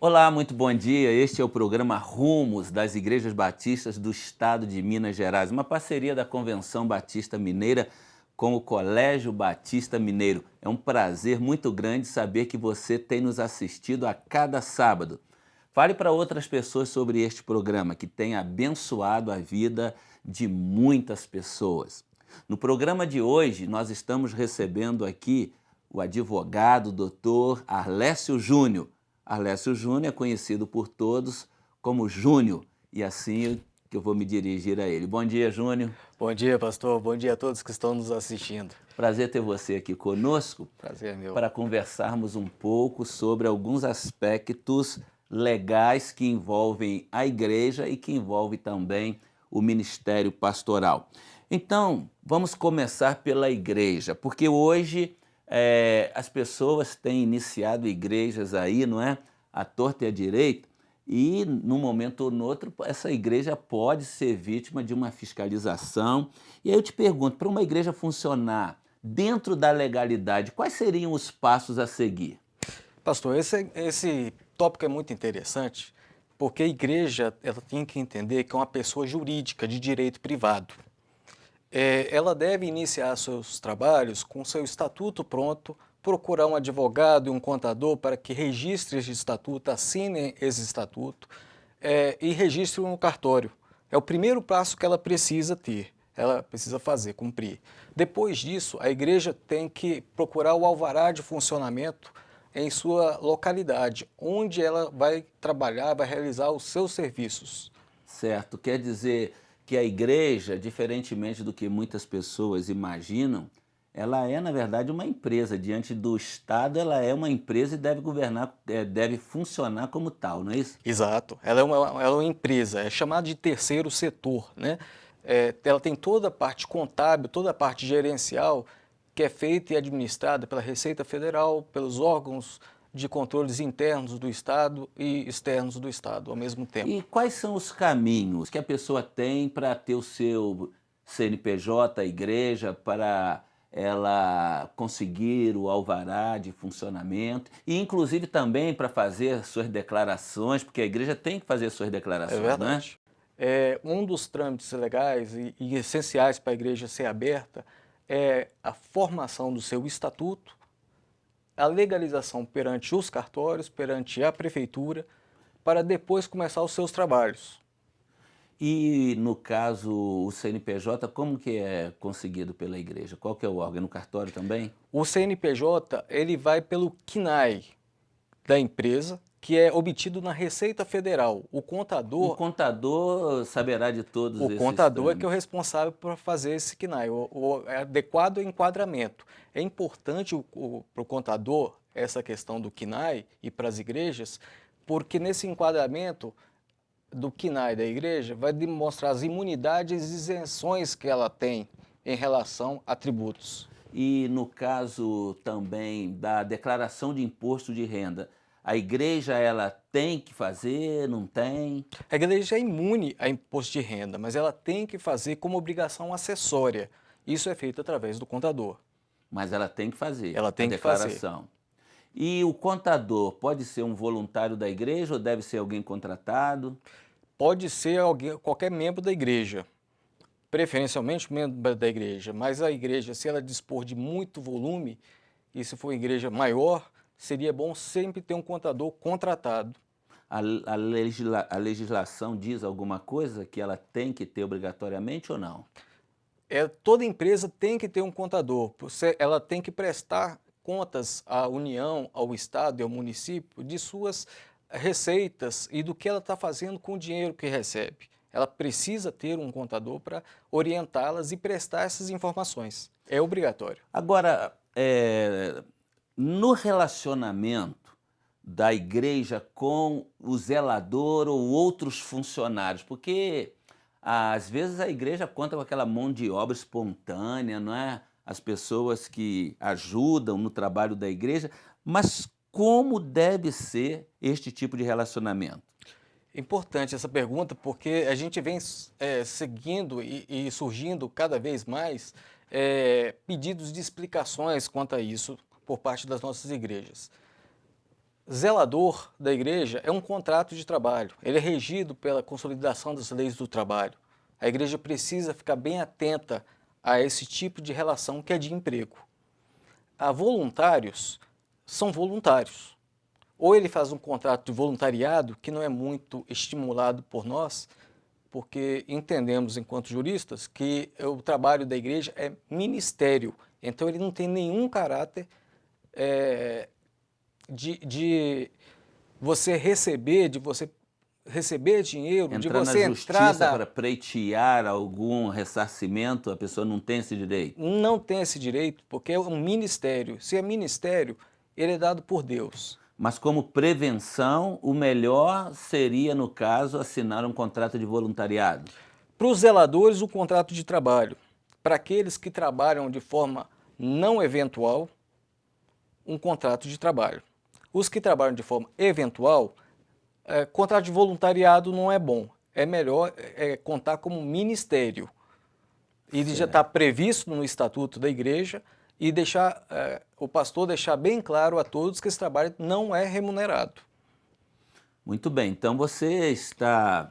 Olá, muito bom dia. Este é o programa Rumos das Igrejas Batistas do Estado de Minas Gerais, uma parceria da Convenção Batista Mineira com o Colégio Batista Mineiro. É um prazer muito grande saber que você tem nos assistido a cada sábado. Fale para outras pessoas sobre este programa que tem abençoado a vida de muitas pessoas. No programa de hoje, nós estamos recebendo aqui o advogado Dr. Arlécio Júnior. Arlécio Júnior é conhecido por todos como Júnior, e assim que eu vou me dirigir a ele. Bom dia, Júnior. Bom dia, pastor. Bom dia a todos que estão nos assistindo. Prazer ter você aqui conosco Prazer é meu. para conversarmos um pouco sobre alguns aspectos legais que envolvem a igreja e que envolvem também o ministério pastoral. Então, vamos começar pela igreja, porque hoje as pessoas têm iniciado igrejas aí, não é? À torta e à direita, e num momento ou no outro, essa igreja pode ser vítima de uma fiscalização. E aí eu te pergunto, para uma igreja funcionar dentro da legalidade, quais seriam os passos a seguir? Pastor, esse tópico é muito interessante, porque a igreja ela tem que entender que é uma pessoa jurídica de direito privado. Ela deve iniciar seus trabalhos com seu estatuto pronto, procurar um advogado e um contador para que registre esse estatuto, assinem esse estatuto e registre no cartório. É o primeiro passo que ela precisa ter, ela precisa fazer, cumprir. Depois disso, a igreja tem que procurar o alvará de funcionamento em sua localidade, onde ela vai trabalhar, vai realizar os seus serviços. Certo? Quer dizer que a igreja, diferentemente do que muitas pessoas imaginam, ela é, na verdade, uma empresa. Diante do Estado, ela é uma empresa e deve governar, deve funcionar como tal, não é isso? Exato, ela é uma empresa, é chamada de terceiro setor, né? Ela tem toda a parte contábil, toda a parte gerencial que é feita e administrada pela Receita Federal, pelos órgãos de controles internos do Estado e externos do Estado ao mesmo tempo. E quais são os caminhos que a pessoa tem para ter o seu CNPJ, a igreja, para ela conseguir o alvará de funcionamento e inclusive também para fazer suas declarações, porque a igreja tem que fazer suas É declarações, não é? verdade. Um dos trâmites legais e essenciais para a igreja ser aberta é a formação do seu estatuto, a legalização perante os cartórios, perante a prefeitura, para depois começar os seus trabalhos. E no caso o CNPJ, como que é conseguido pela igreja? Qual que é o órgão? No cartório também? O CNPJ ele vai pelo CNAE da empresa, que é obtido na Receita Federal. Um contador saberá de todos O esses contador é que é o trâmites. responsável por fazer esse CNAE, o adequado enquadramento. É importante para o contador essa questão do CNAE e para as igrejas, porque nesse enquadramento do CNAE da igreja vai demonstrar as imunidades e isenções que ela tem em relação a tributos. E no caso também da declaração de imposto de renda, a igreja ela tem que fazer, não tem? A igreja é imune a imposto de renda, mas ela tem que fazer como obrigação acessória. Isso é feito através do contador. Mas ela tem que fazer Ela a tem que fazer. declaração. E o contador pode ser um voluntário da igreja ou deve ser alguém contratado? Pode ser alguém, qualquer membro da igreja, preferencialmente membro da igreja, mas a igreja, se ela dispor de muito volume, e se for uma igreja maior, seria bom sempre ter um contador contratado. A legislação diz alguma coisa que ela tem que ter obrigatoriamente ou não? Toda empresa tem que ter um contador, ela tem que prestar contas à União, ao Estado e ao município de suas receitas e do que ela está fazendo com o dinheiro que recebe. Ela precisa ter um contador para orientá-las e prestar essas informações. É obrigatório. Agora, no relacionamento da igreja com o zelador ou outros funcionários, porque às vezes a igreja conta com aquela mão de obra espontânea, não é? As pessoas que ajudam no trabalho da igreja, mas como deve ser este tipo de relacionamento? Importante essa pergunta porque a gente vem seguindo e surgindo cada vez mais pedidos de explicações quanto a isso por parte das nossas igrejas. Zelador da igreja é um contrato de trabalho. Ele é regido pela consolidação das leis do trabalho. A igreja precisa ficar bem atenta a esse tipo de relação que é de emprego. Voluntários são voluntários. Ou ele faz um contrato de voluntariado, que não é muito estimulado por nós, porque entendemos, enquanto juristas, que o trabalho da igreja é ministério. Então, ele não tem nenhum caráter de você receber dinheiro, de Entrar na você entrar justiça para pleitear algum ressarcimento, a pessoa não tem esse direito? Não tem esse direito, porque é um ministério. Se é ministério, ele é dado por Deus. Mas como prevenção, o melhor seria, no caso, assinar um contrato de voluntariado. Para os zeladores, o contrato de trabalho. Para aqueles que trabalham de forma não eventual, um contrato de trabalho. Os que trabalham de forma eventual, contrato de voluntariado não é bom. É melhor contar como ministério. Ele já está previsto no estatuto da igreja e o pastor deixar bem claro a todos que esse trabalho não é remunerado. Muito bem, então você está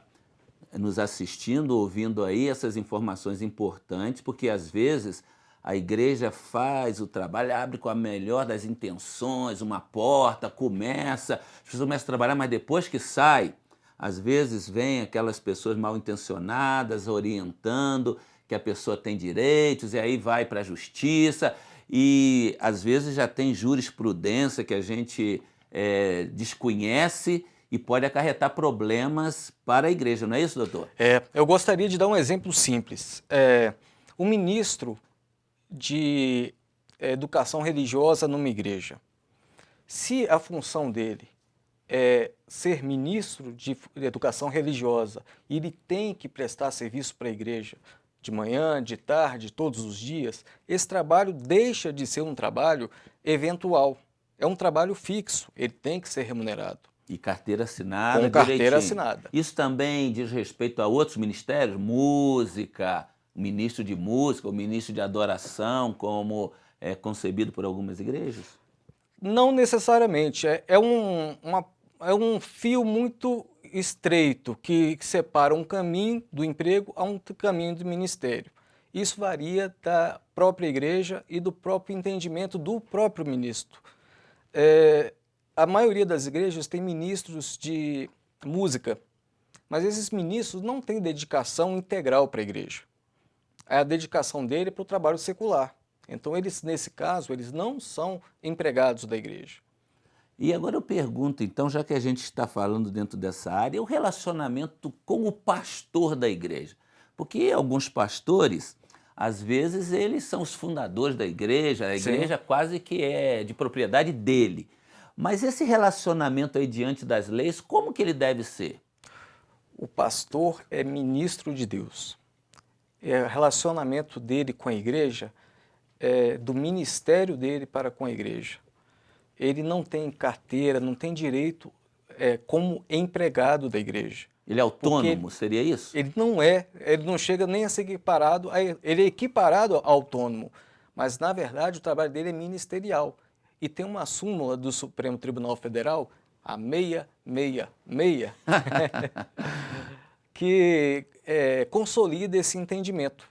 nos assistindo, ouvindo aí essas informações importantes, porque às vezes a igreja faz o trabalho, abre com a melhor das intenções, uma porta, começa, as pessoas começam a trabalhar, mas depois que sai, às vezes vem aquelas pessoas mal intencionadas orientando que a pessoa tem direitos e aí vai para a justiça e às vezes já tem jurisprudência que a gente desconhece e pode acarretar problemas para a igreja, não é isso, doutor? Eu gostaria de dar um exemplo simples. O ministro de educação religiosa numa igreja, se a função dele é ser ministro de educação religiosa e ele tem que prestar serviço para a igreja de manhã, de tarde, todos os dias, esse trabalho deixa de ser um trabalho eventual. É um trabalho fixo, ele tem que ser remunerado. E carteira assinada, com carteira assinada. Isso também diz respeito a outros ministérios? Música, o ministro de música, o ministro de adoração, como é concebido por algumas igrejas? Não necessariamente. É um fio muito estreito que separa um caminho do emprego a um caminho do ministério. Isso varia da própria igreja e do próprio entendimento do próprio ministro. A maioria das igrejas tem ministros de música, mas esses ministros não têm dedicação integral para a igreja. A dedicação dele é para o trabalho secular. Então, nesse caso, eles não são empregados da igreja. E agora eu pergunto, então, já que a gente está falando dentro dessa área, o relacionamento com o pastor da igreja. Porque alguns pastores, às vezes, eles são os fundadores da igreja, a igreja Sim. quase que é de propriedade dele. Mas esse relacionamento aí diante das leis, como que ele deve ser? O pastor é ministro de Deus. O relacionamento dele com a igreja é do ministério dele para com a igreja. Ele não tem carteira, não tem direito como empregado da igreja. Ele é autônomo, seria isso? Ele não chega nem a ser equiparado, ele é equiparado ao autônomo, mas na verdade o trabalho dele é ministerial. E tem uma súmula do Supremo Tribunal Federal, a 666, que consolida esse entendimento.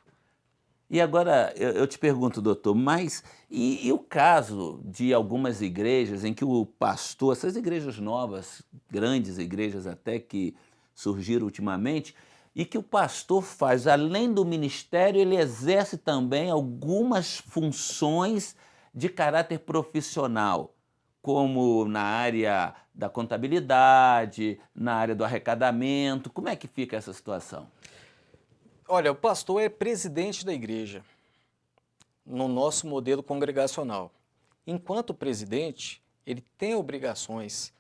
E agora eu te pergunto, doutor, mas e o caso de algumas igrejas em que o pastor, essas igrejas novas, grandes igrejas até que surgiram ultimamente, e que o pastor faz, além do ministério, ele exerce também algumas funções de caráter profissional, como na área da contabilidade, na área do arrecadamento. Como é que fica essa situação? Olha, o pastor é presidente da igreja, no nosso modelo congregacional. Enquanto presidente, ele tem obrigações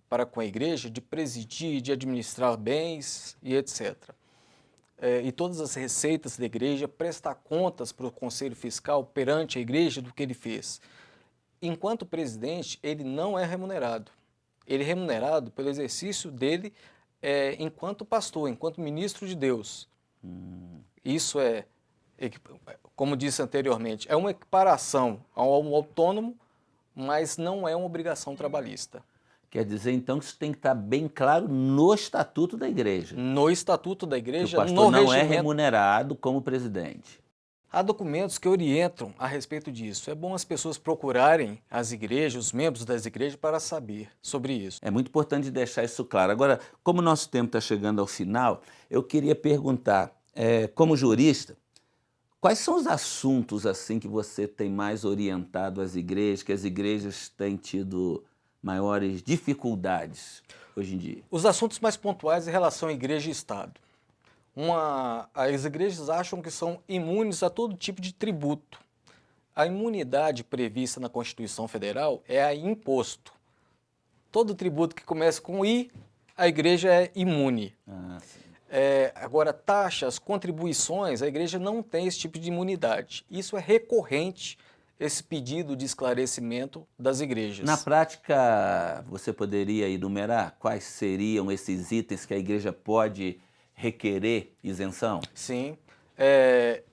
para com a igreja de presidir, de administrar bens e etc. E todas as receitas da igreja, prestar contas para o conselho fiscal perante a igreja do que ele fez. Enquanto presidente, ele não é remunerado. Ele é remunerado pelo exercício dele enquanto pastor, enquanto ministro de Deus. Isso como disse anteriormente, é uma equiparação ao autônomo, mas não é uma obrigação trabalhista. Quer dizer, então, que isso tem que estar bem claro no Estatuto da Igreja. No Estatuto da Que o Igreja, pastor no não é regimento, remunerado como presidente. há documentos que orientam a respeito disso. É bom as pessoas procurarem as igrejas, os membros das igrejas, para saber sobre isso. É muito importante deixar isso claro. Agora, como o nosso tempo está chegando ao final, eu queria perguntar, como jurista, quais são os assuntos assim que você tem mais orientado as igrejas, que as igrejas têm tido maiores dificuldades hoje em dia? Os assuntos mais pontuais em relação à igreja e Estado. As igrejas acham que são imunes a todo tipo de tributo. A imunidade prevista na Constituição Federal é a imposto. Todo tributo que começa com I, a igreja é imune. Sim. Agora, taxas, contribuições, a igreja não tem esse tipo de imunidade. Isso é recorrente, esse pedido de esclarecimento das igrejas. Na prática, você poderia enumerar quais seriam esses itens que a igreja pode requerer isenção? Sim.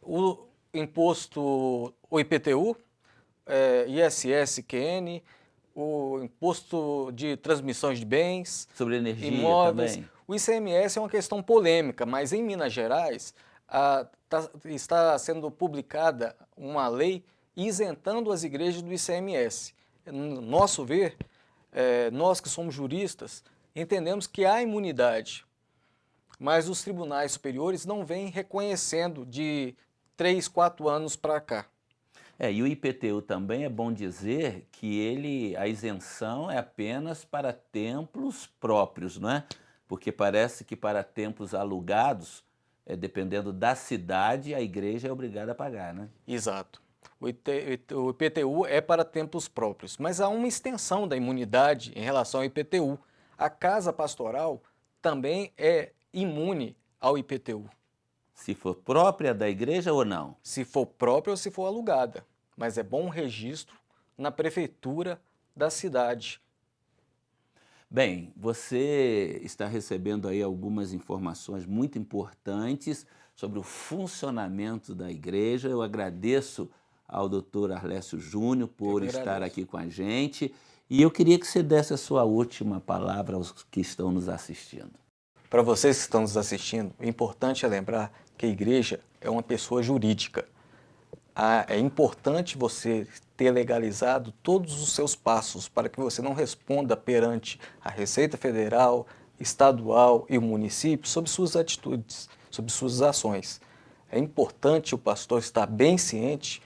O imposto, o IPTU, ISS, QN, o imposto de transmissões de bens, Sobre energia imóveis. também? O ICMS é uma questão polêmica, mas em Minas Gerais está sendo publicada uma lei isentando as igrejas do ICMS. No nosso ver, nós que somos juristas, entendemos que há imunidade, mas os tribunais superiores não vêm reconhecendo de 3, 4 anos para cá. E o IPTU também é bom dizer que a isenção é apenas para templos próprios, não é? Porque parece que para templos alugados, dependendo da cidade, a igreja é obrigada a pagar, né? Exato. O IPTU é para templos próprios, mas há uma extensão da imunidade em relação ao IPTU. A casa pastoral também é imune ao IPTU. Se for própria da igreja ou não? Se for própria ou se for alugada, mas é bom registro na prefeitura da cidade. Bem, você está recebendo aí algumas informações muito importantes sobre o funcionamento da igreja. Eu agradeço ao Dr. Arlécio Júnior por estar aqui com a gente e eu queria que você desse a sua última palavra aos que estão nos assistindo. Para vocês que estão nos assistindo, o importante é lembrar que a igreja é uma pessoa jurídica. É importante você ter legalizado todos os seus passos para que você não responda perante a Receita Federal, estadual e o município sobre suas atitudes, sobre suas ações. É importante o pastor estar bem ciente,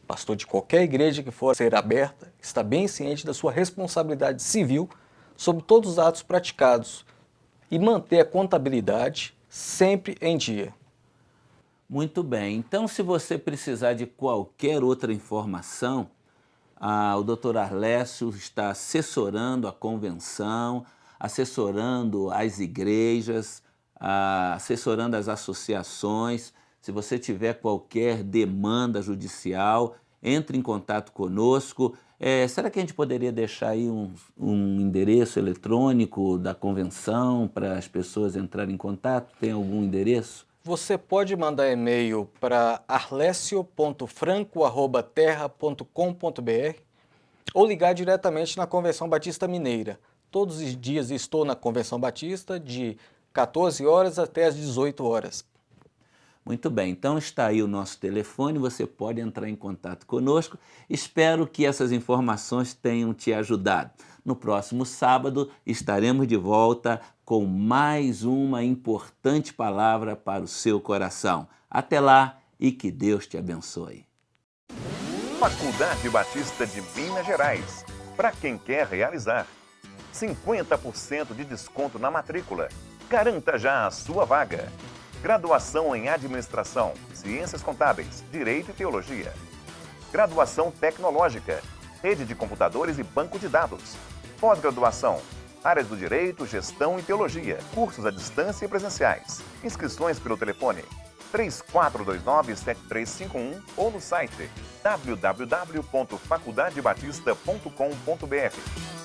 pastor de qualquer igreja que for ser aberta, estar bem ciente da sua responsabilidade civil sobre todos os atos praticados e manter a contabilidade sempre em dia. Muito bem, então se você precisar de qualquer outra informação, o Dr. Arlécio está assessorando a convenção, assessorando as igrejas, assessorando as associações. Se você tiver qualquer demanda judicial, entre em contato conosco. Será que a gente poderia deixar aí um endereço eletrônico da convenção para as pessoas entrarem em contato? Tem algum endereço? Você pode mandar e-mail para arlecio.franco@terra.com.br ou ligar diretamente na Convenção Batista Mineira. Todos os dias estou na Convenção Batista de 14 horas até as 18 horas. Muito bem, então está aí o nosso telefone, você pode entrar em contato conosco. Espero que essas informações tenham te ajudado. No próximo sábado estaremos de volta com mais uma importante palavra para o seu coração. Até lá e que Deus te abençoe. Faculdade Batista de Minas Gerais. Para quem quer realizar. 50% de desconto na matrícula. Garanta já a sua vaga. Graduação em Administração, Ciências Contábeis, Direito e Teologia. Graduação Tecnológica, Rede de Computadores e Banco de Dados. Pós-graduação, áreas do Direito, Gestão e Teologia. Cursos à distância e presenciais. Inscrições pelo telefone 3429-7351 ou no site www.faculdadebatista.com.br.